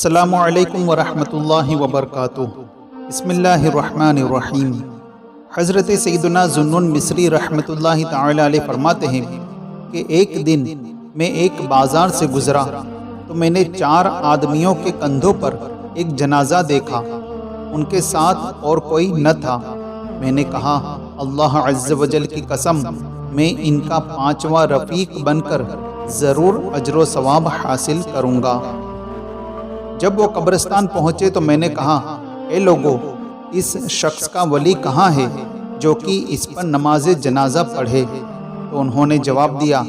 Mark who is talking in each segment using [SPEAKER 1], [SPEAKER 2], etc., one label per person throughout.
[SPEAKER 1] السلام علیکم ورحمۃ اللہ وبرکاتہ۔ بسم اللہ الرحمن الرحیم۔ حضرت سیدنا ذوالنون مصری رحمۃ اللہ تعالی علیہ فرماتے ہیں کہ ایک دن میں ایک بازار سے گزرا تو میں نے 4 آدمیوں کے کندھوں پر ایک جنازہ دیکھا، ان کے ساتھ اور کوئی نہ تھا۔ میں نے کہا اللہ عز و جل کی قسم، میں ان کا 5واں رفیق بن کر ضرور اجر و ثواب حاصل کروں گا۔ جب وہ قبرستان پہنچے تو میں نے کہا اے لوگو، اس شخص کا ولی کہاں ہے جو کہ اس پر نماز جنازہ پڑھے؟ تو انہوں نے جواب دیا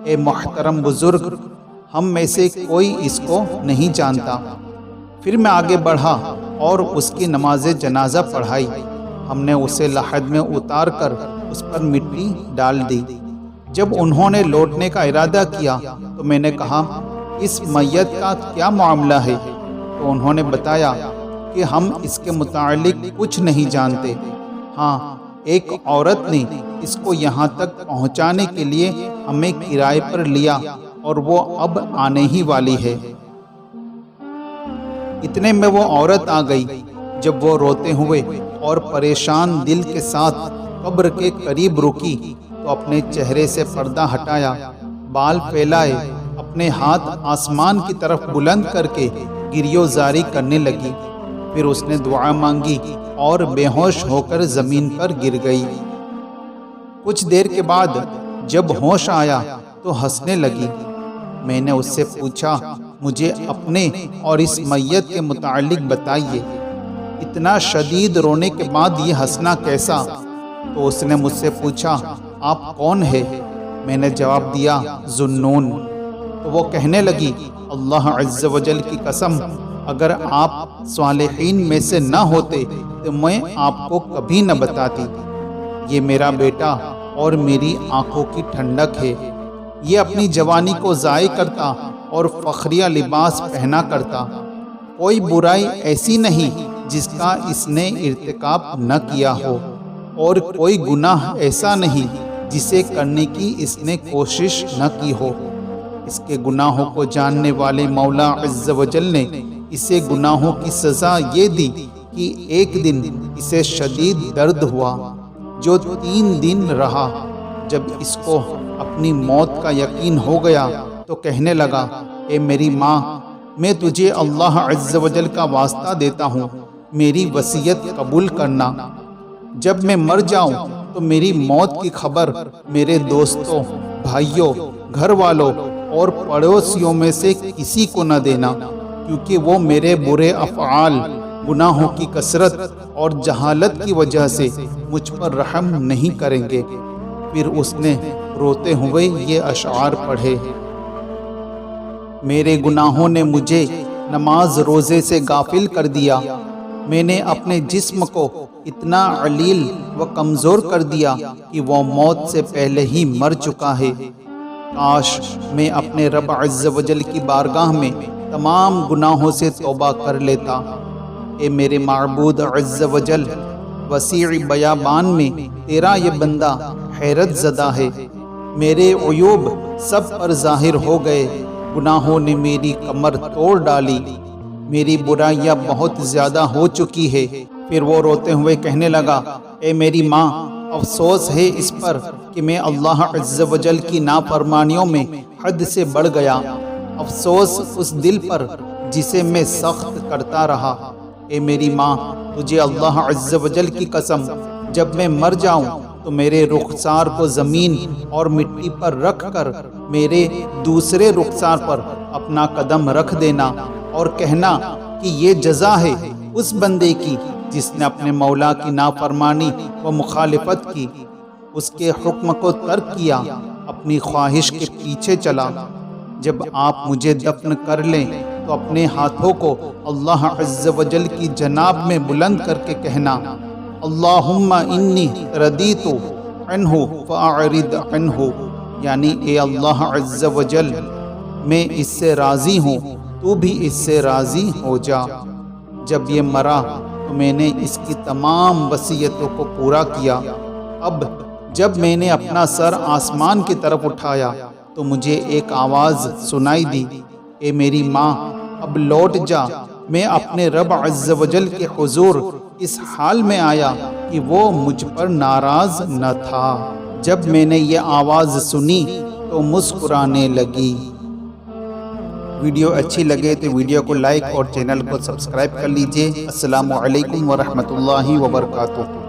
[SPEAKER 1] اے محترم بزرگ، ہم میں سے کوئی اس کو نہیں جانتا۔ پھر میں آگے بڑھا اور اس کی نماز جنازہ پڑھائی۔ ہم نے اسے لحد میں اتار کر اس پر مٹی ڈال دی۔ جب انہوں نے لوٹنے کا ارادہ کیا تو میں نے کہا اس میت کا کیا معاملہ ہے؟ تو انہوں نے بتایا کہ ہم اس کے متعلق کچھ نہیں جانتے، ہاں ایک عورت نے اس کو یہاں تک پہنچانے کے لیے ہمیں کرائے پر لیا اور وہ اب آنے ہی والی ہے۔ اتنے میں وہ عورت آ گئی۔ جب وہ روتے ہوئے اور پریشان دل کے ساتھ قبر کے قریب رکی تو اپنے چہرے سے پردہ ہٹایا، بال پھیلائے، اپنے ہاتھ آسمان کی طرف بلند کر کے گریو زاری کرنے لگی۔ پھر اس نے دعا مانگی اور بے ہوش ہو کر زمین پر گر گئی۔ کچھ دیر کے بعد جب ہوش آیا تو ہنسنے لگی۔ میں نے اس سے پوچھا مجھے اپنے اور اس میت کے متعلق بتائیے، اتنا شدید رونے کے بعد یہ ہنسنا کیسا؟ تو اس نے مجھ سے پوچھا آپ کون ہے؟ میں نے جواب دیا ذوالنون۔ تو وہ کہنے لگی اللہ عز و جل کی قسم، اگر آپ صالحین میں سے نہ ہوتے تو میں آپ کو کبھی نہ بتاتی۔ یہ میرا بیٹا اور میری آنکھوں کی ٹھنڈک ہے۔ یہ اپنی جوانی کو ضائع کرتا اور فخریہ لباس پہنا کرتا۔ کوئی برائی ایسی نہیں جس کا اس نے ارتکاب نہ کیا ہو، اور کوئی گناہ ایسا نہیں جسے کرنے کی اس نے کوشش نہ کی ہو۔ اس کے گناہوں کو جاننے والے مولا عز و جل نے اسے گناہوں کی سزا یہ دی کہ ایک دن اسے شدید درد ہوا جو 3 دن رہا۔ جب اس کو اپنی موت کا یقین ہو گیا تو کہنے لگا اے میری ماں، میں تجھے اللہ عز و جل کا واسطہ دیتا ہوں، میری وصیت قبول کرنا۔ جب میں مر جاؤں تو میری موت کی خبر میرے دوستوں، بھائیوں، گھر والوں اور پڑوسیوں میں سے کسی کو نہ دینا، کیونکہ وہ میرے برے افعال، گناہوں کی کثرت اور جہالت کی وجہ سے مجھ پر رحم نہیں کریں گے۔ پھر اس نے روتے ہوئے یہ اشعار پڑھے، میرے گناہوں نے مجھے نماز روزے سے غافل کر دیا، میں نے اپنے جسم کو اتنا علیل و کمزور کر دیا کہ وہ موت سے پہلے ہی مر چکا ہے۔ کاش میں اپنے رب عز و جل کی بارگاہ میں تمام گناہوں سے توبہ کر لیتا۔ اے میرے معبود عز و جل، وسیع بیابان میں تیرا یہ بندہ حیرت زدہ ہے۔ میرے عیوب سب پر ظاہر ہو گئے، گناہوں نے میری کمر توڑ ڈالی، میری برائیاں بہت زیادہ ہو چکی ہے۔ پھر وہ روتے ہوئے کہنے لگا اے میری ماں، افسوس ہے اس پر کہ میں اللہ عز و جل کی نافرمانیوں میں حد سے بڑھ گیا، افسوس اس دل پر جسے میں سخت کرتا رہا۔ اے میری ماں، تجھے اللہ عز و جل کی قسم، جب میں مر جاؤں تو میرے رخسار کو زمین اور مٹی پر رکھ کر میرے دوسرے رخسار پر اپنا قدم رکھ دینا اور کہنا کہ یہ جزا ہے اس بندے کی جس نے اپنے مولا کی نافرمانی و مخالفت کی، اس کے حکم کو ترک کیا، اپنی خواہش کے پیچھے چلا۔ جب آپ مجھے دفن کر لیں تو اپنے ہاتھوں کو اللہ عز و جل کی جناب میں بلند کر کے کہنا اللہم انی رضیت عنہ فاعرض عنہ، یعنی اے اللہ عز و جل، میں اس سے راضی ہوں، تو بھی اس سے راضی ہو جا۔ جب یہ مرا تو میں نے اس کی تمام وصیتوں کو پورا کیا۔ اب جب میں نے اپنا سر آسمان کی طرف اٹھایا تو مجھے ایک آواز سنائی دی اے میری ماں، اب لوٹ جا۔ میں اپنے رب عز و جل کے حضور اس حال میں آیا کہ وہ مجھ پر ناراض نہ تھا۔ جب میں نے یہ آواز سنی تو مسکرانے لگی۔ ویڈیو اچھی لگے تو ویڈیو کو لائک اور چینل کو سبسکرائب کر لیجئے۔ السلام علیکم ورحمۃ اللہ وبرکاتہ۔